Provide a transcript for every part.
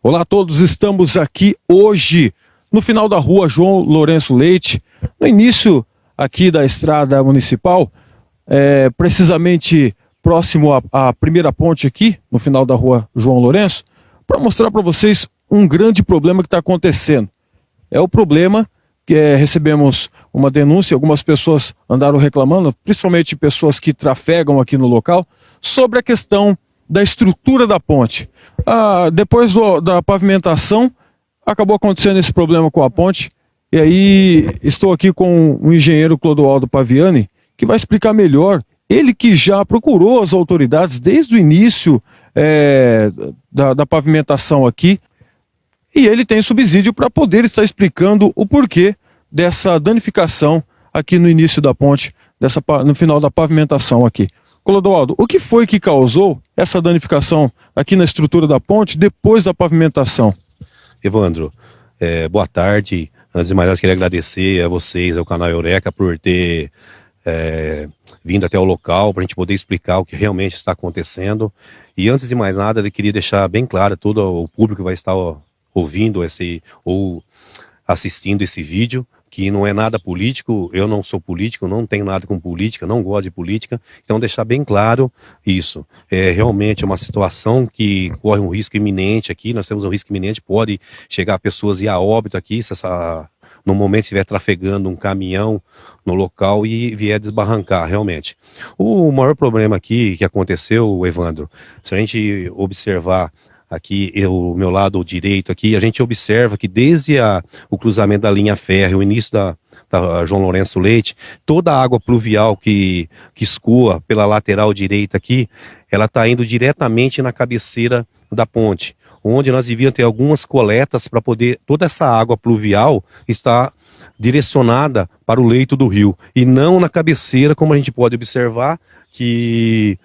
Olá a todos, estamos aqui hoje no final da rua João Lourenço Leite, no início aqui da estrada municipal, precisamente próximo à primeira ponte aqui, no final da rua João Lourenço, para mostrar para vocês um grande problema que está acontecendo. É o problema que recebemos uma denúncia, algumas pessoas andaram reclamando, principalmente pessoas que trafegam aqui no local, sobre a questão da estrutura da ponte. Depois da pavimentação, acabou acontecendo esse problema com a ponte, e aí estou aqui com o engenheiro Clodoaldo Paviani, que vai explicar melhor, ele que já procurou as autoridades desde o início da pavimentação aqui, e ele tem subsídio para poder estar explicando o porquê dessa danificação aqui no início da ponte, no final da pavimentação aqui. Clodoaldo, o que foi que causou essa danificação aqui na estrutura da ponte depois da pavimentação? Evandro, boa tarde. Antes de mais nada, queria agradecer a vocês, ao canal Eureka, por ter vindo até o local para a gente poder explicar o que realmente está acontecendo. E antes de mais nada, eu queria deixar bem claro a todo o público que vai estar ouvindo ou assistindo esse vídeo, que não é nada político. Eu não sou político, não tenho nada com política, não gosto de política, então deixar bem claro isso. Realmente é uma situação que corre um risco iminente aqui, nós temos um risco iminente, pode chegar pessoas e a óbito aqui, se no momento estiver trafegando um caminhão no local e vier desbarrancar, realmente. O maior problema aqui que aconteceu, Evandro, se a gente observar aqui, o meu lado direito aqui, a gente observa que desde o cruzamento da linha férrea, o início da João Lourenço Leite, toda a água pluvial que escoa pela lateral direita aqui, ela está indo diretamente na cabeceira da ponte, onde nós devíamos ter algumas coletas para poder, toda essa água pluvial está direcionada para o leito do rio, e não na cabeceira, como a gente pode observar, que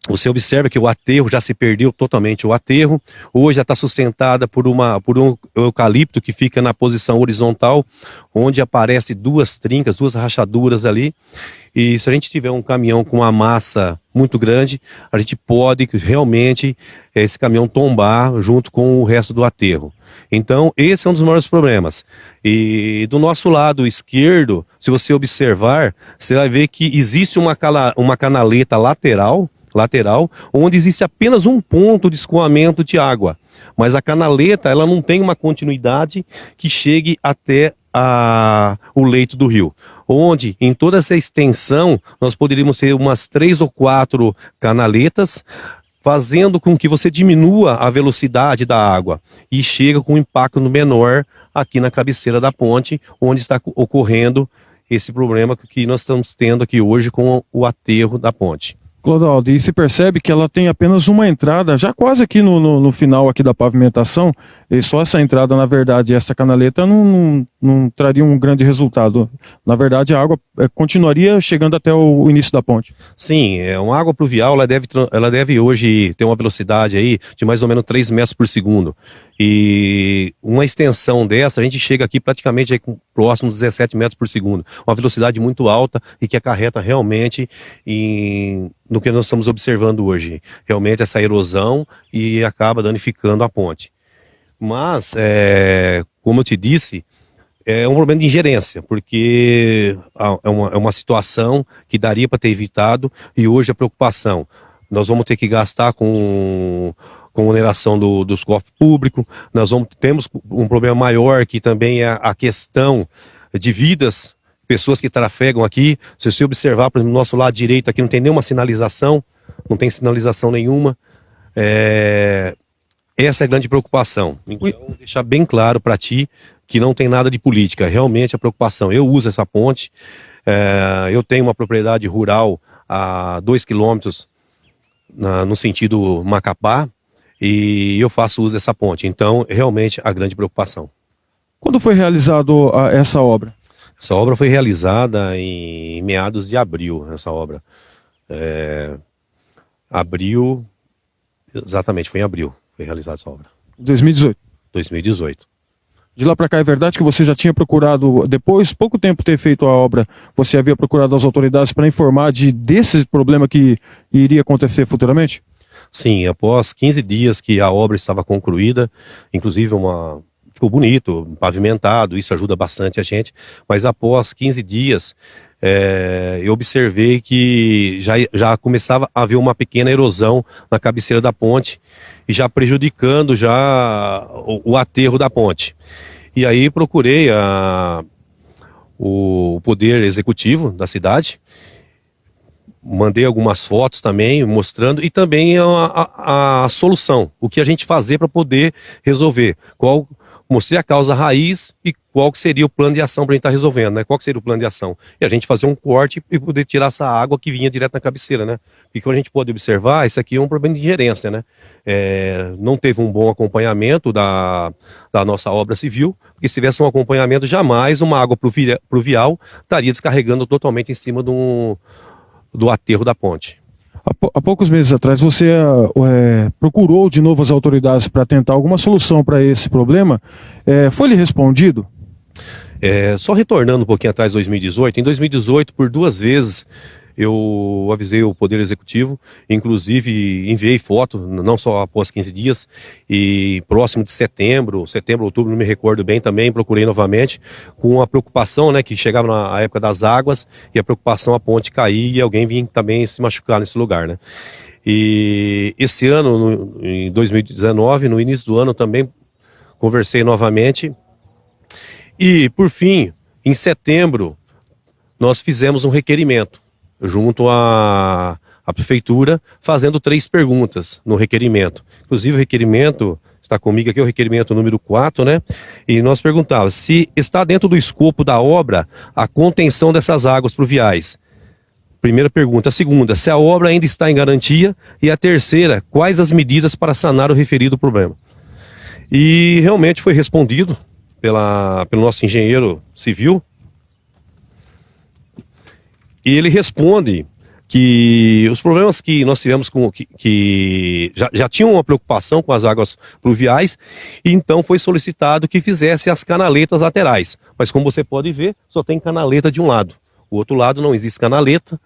você observa que o aterro já se perdeu totalmente. O aterro hoje já está sustentada por um eucalipto que fica na posição horizontal, onde aparece duas trincas, duas rachaduras ali. E se a gente tiver um caminhão com uma massa muito grande, a gente pode realmente esse caminhão tombar junto com o resto do aterro. Então esse é um dos maiores problemas. E do nosso lado esquerdo, se você observar, você vai ver que existe uma canaleta lateral, onde existe apenas um ponto de escoamento de água, mas a canaleta ela não tem uma continuidade que chegue até o leito do rio, onde em toda essa extensão nós poderíamos ter umas 3 ou 4 canaletas, fazendo com que você diminua a velocidade da água e chega com um impacto menor aqui na cabeceira da ponte, onde está ocorrendo esse problema que nós estamos tendo aqui hoje com o aterro da ponte. Clodoaldo, e se percebe que ela tem apenas uma entrada, já quase aqui no final aqui da pavimentação, e só essa entrada, na verdade, essa canaleta não traria um grande resultado. Na verdade, a água continuaria chegando até o início da ponte. Sim, uma água pluvial, ela deve hoje ter uma velocidade aí de mais ou menos 3 metros por segundo. E uma extensão dessa, a gente chega aqui praticamente aí com próximos 17 metros por segundo. Uma velocidade muito alta e que acarreta realmente no que nós estamos observando hoje. Realmente essa erosão e acaba danificando a ponte. Mas, como eu te disse, é um problema de ingerência, porque é uma situação que daria para ter evitado, e hoje a preocupação, nós vamos ter que gastar com oneração dos cofres públicos, temos um problema maior que também é a questão de vidas, pessoas que trafegam aqui. Se você observar, por exemplo, no nosso lado direito aqui não tem nenhuma sinalização, não tem sinalização nenhuma, essa é a grande preocupação. Então, deixar bem claro para ti que não tem nada de política, realmente a preocupação. Eu uso essa ponte, eu tenho uma propriedade rural a 2 quilômetros no sentido Macapá, e eu faço uso dessa ponte. Então, realmente, a grande preocupação. Quando foi realizada essa obra? Essa obra foi realizada em meados de abril, essa obra. Abril, exatamente, foi em abril, foi realizada essa obra. 2018? 2018. De lá para cá, é verdade que você já tinha procurado, depois, pouco tempo ter feito a obra, você havia procurado as autoridades para informar desse problema que iria acontecer futuramente? Sim, após 15 dias que a obra estava concluída, inclusive ficou bonito, pavimentado, isso ajuda bastante a gente, mas após 15 dias eu observei que já começava a haver uma pequena erosão na cabeceira da ponte e já prejudicando já o aterro da ponte. E aí procurei o Poder Executivo da cidade, mandei algumas fotos também mostrando e também a solução, o que a gente fazer para poder resolver, mostrei a causa raiz e qual que seria o plano de ação para a gente estar resolvendo, né? Qual que seria o plano de ação? E a gente fazer um corte e poder tirar essa água que vinha direto na cabeceira, né? Porque como a gente pode observar, isso aqui é um problema de gerência, né? Não teve um bom acompanhamento da nossa obra civil, porque se tivesse um acompanhamento, jamais uma água pluvial estaria descarregando totalmente em cima do aterro da ponte. Há poucos meses atrás você procurou de novo as autoridades para tentar alguma solução para esse problema. Foi-lhe respondido? Só retornando um pouquinho atrás, 2018. Em 2018, por 2 vezes, eu avisei o Poder Executivo, inclusive enviei foto, não só após 15 dias, e próximo de setembro, outubro, não me recordo bem também, procurei novamente, com a preocupação, né, que chegava na época das águas, e a preocupação a ponte cair e alguém vir também se machucar nesse lugar, né. E esse ano, em 2019, no início do ano também, conversei novamente, e por fim, em setembro, nós fizemos um requerimento, junto à prefeitura, fazendo 3 perguntas no requerimento. Inclusive o requerimento, está comigo aqui, o requerimento número 4, né? E nós perguntávamos se está dentro do escopo da obra a contenção dessas águas pluviais. Primeira pergunta. A segunda, se a obra ainda está em garantia. E a terceira, quais as medidas para sanar o referido problema. E realmente foi respondido pelo nosso engenheiro civil. E ele responde que os problemas que nós tivemos que já tinham uma preocupação com as águas pluviais, e então foi solicitado que fizesse as canaletas laterais. Mas como você pode ver, só tem canaleta de um lado. O outro lado não existe canaleta,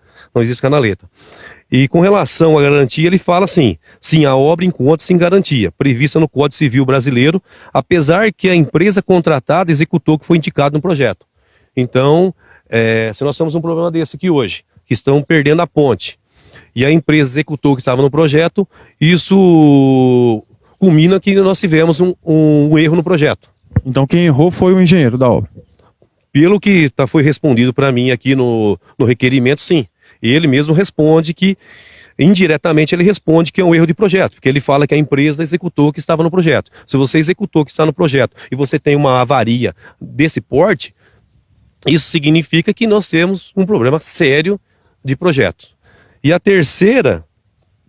E com relação à garantia, ele fala assim: sim, a obra encontra-se em garantia, prevista no Código Civil Brasileiro, apesar que a empresa contratada executou o que foi indicado no projeto. Então, se nós temos um problema desse aqui hoje, que estão perdendo a ponte, e a empresa executou o que estava no projeto, isso culmina que nós tivemos um erro no projeto. Então quem errou foi o engenheiro da obra? Pelo que foi respondido para mim aqui no requerimento, sim. Ele mesmo responde que, indiretamente ele responde que é um erro de projeto, porque ele fala que a empresa executou o que estava no projeto. Se você executou o que está no projeto e você tem uma avaria desse porte, isso significa que nós temos um problema sério de projeto. E a terceira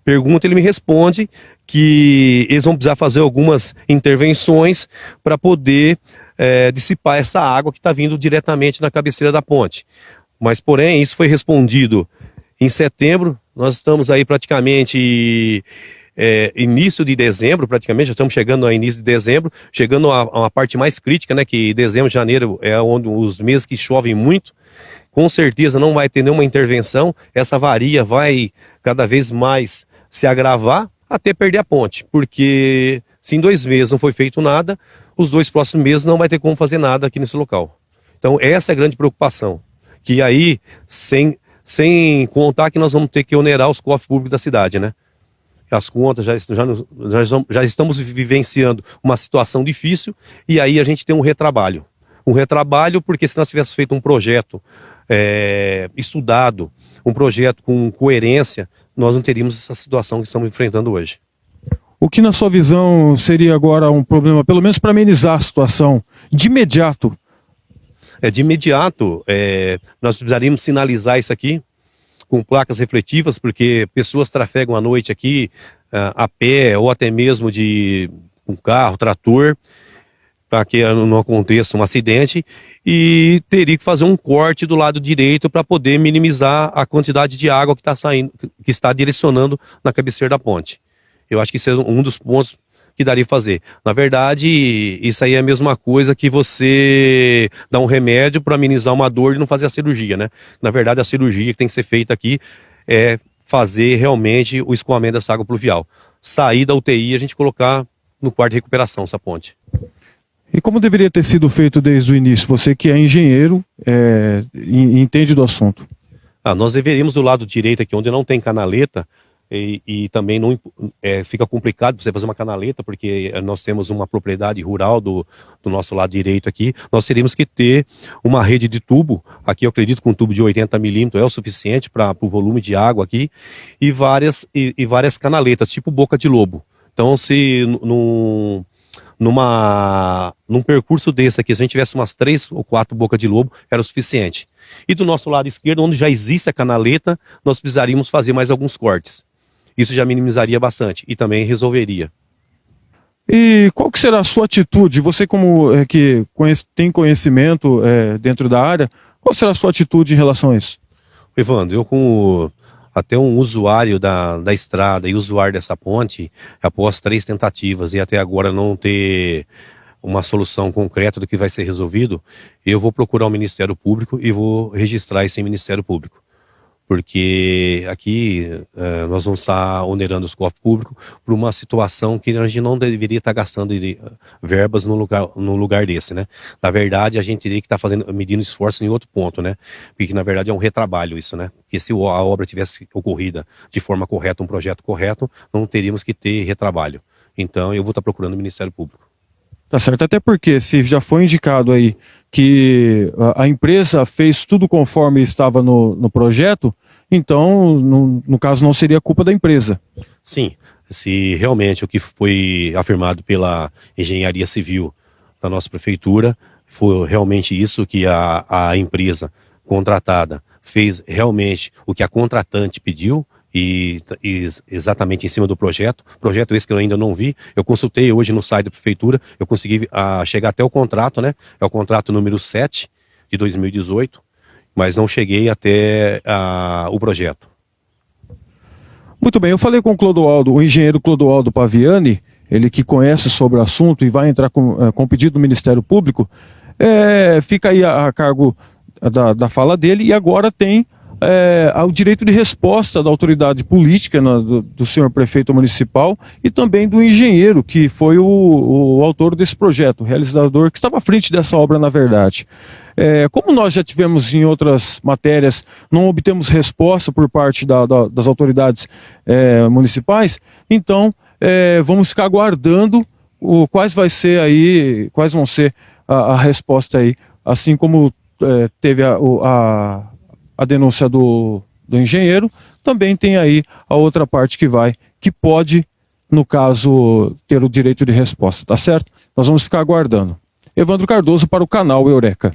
pergunta, ele me responde que eles vão precisar fazer algumas intervenções para poder dissipar essa água que está vindo diretamente na cabeceira da ponte. Mas, porém, isso foi respondido em setembro. Nós estamos aí praticamente início de dezembro, praticamente, já estamos chegando ao início de dezembro, chegando a uma parte mais crítica, né, que dezembro, janeiro é onde os meses que chovem muito. Com certeza não vai ter nenhuma intervenção, essa avaria vai cada vez mais se agravar até perder a ponte, porque se em 2 meses não foi feito nada, os 2 próximos meses não vai ter como fazer nada aqui nesse local. Então essa é a grande preocupação, que aí, sem contar que nós vamos ter que onerar os cofres públicos da cidade, né? As contas já estamos vivenciando uma situação difícil, e aí a gente tem um retrabalho. Um retrabalho porque se nós tivéssemos feito um projeto estudado, um projeto com coerência, nós não teríamos essa situação que estamos enfrentando hoje. O que na sua visão seria agora um problema, pelo menos para amenizar a situação, de imediato? De imediato, nós precisaríamos sinalizar isso aqui com placas refletivas, porque pessoas trafegam à noite aqui a pé ou até mesmo de um carro, trator, para que não aconteça um acidente, e teria que fazer um corte do lado direito para poder minimizar a quantidade de água que está saindo, que está direcionando na cabeceira da ponte. Eu acho que isso é um dos pontos que daria fazer. Na verdade, isso aí é a mesma coisa que você dar um remédio para amenizar uma dor e não fazer a cirurgia, né? Na verdade, a cirurgia que tem que ser feita aqui é fazer realmente o escoamento dessa água pluvial. Sair da UTI e a gente colocar no quarto de recuperação essa ponte. E como deveria ter sido feito desde o início? Você que é engenheiro e entende do assunto. Nós deveríamos do lado direito aqui, onde não tem canaleta, e também não fica complicado você fazer uma canaleta, porque nós temos uma propriedade rural do nosso lado direito aqui, nós teríamos que ter uma rede de tubo, aqui eu acredito que um tubo de 80 milímetros é o suficiente para o volume de água aqui, e várias canaletas, tipo boca de lobo. Então, se num percurso desse aqui, se a gente tivesse umas 3 ou 4 bocas de lobo, era o suficiente. E do nosso lado esquerdo, onde já existe a canaleta, nós precisaríamos fazer mais alguns cortes. Isso já minimizaria bastante e também resolveria. E qual que será a sua atitude? Você como que tem conhecimento dentro da área, qual será a sua atitude em relação a isso? Evandro, eu como até um usuário da estrada e usuário dessa ponte, após 3 tentativas e até agora não ter uma solução concreta do que vai ser resolvido, eu vou procurar o Ministério Público e vou registrar isso em Ministério Público. Porque aqui nós vamos estar onerando os cofres públicos por uma situação que a gente não deveria estar gastando verbas num lugar desse, né? Na verdade, a gente teria que estar medindo esforço em outro ponto, né? Porque na verdade é um retrabalho isso, né? Porque se a obra tivesse ocorrida de forma correta, um projeto correto, não teríamos que ter retrabalho. Então eu vou estar procurando o Ministério Público. Tá certo, até porque se já foi indicado aí que a empresa fez tudo conforme estava no projeto, então, no caso, não seria culpa da empresa. Sim, se realmente o que foi afirmado pela engenharia civil da nossa prefeitura foi realmente isso, que a empresa contratada fez realmente o que a contratante pediu, e exatamente em cima do projeto esse que eu ainda não vi, eu consultei hoje no site da prefeitura, eu consegui chegar até o contrato, né? É o contrato número 7 de 2018, mas não cheguei até o projeto. Muito bem, eu falei com o engenheiro Clodoaldo Paviani, ele que conhece sobre o assunto e vai entrar com pedido do Ministério Público, fica aí a cargo da fala dele, e agora tem o direito de resposta da autoridade política, do senhor prefeito municipal, e também do engenheiro, que foi o autor desse projeto, o realizador, que estava à frente dessa obra, na verdade. Como nós já tivemos em outras matérias, não obtemos resposta por parte das autoridades municipais, então vamos ficar aguardando quais vão ser a resposta aí, assim como teve a denúncia do engenheiro, também tem aí a outra parte que pode, no caso, ter o direito de resposta, tá certo? Nós vamos ficar aguardando. Evandro Cardoso para o canal Eureka.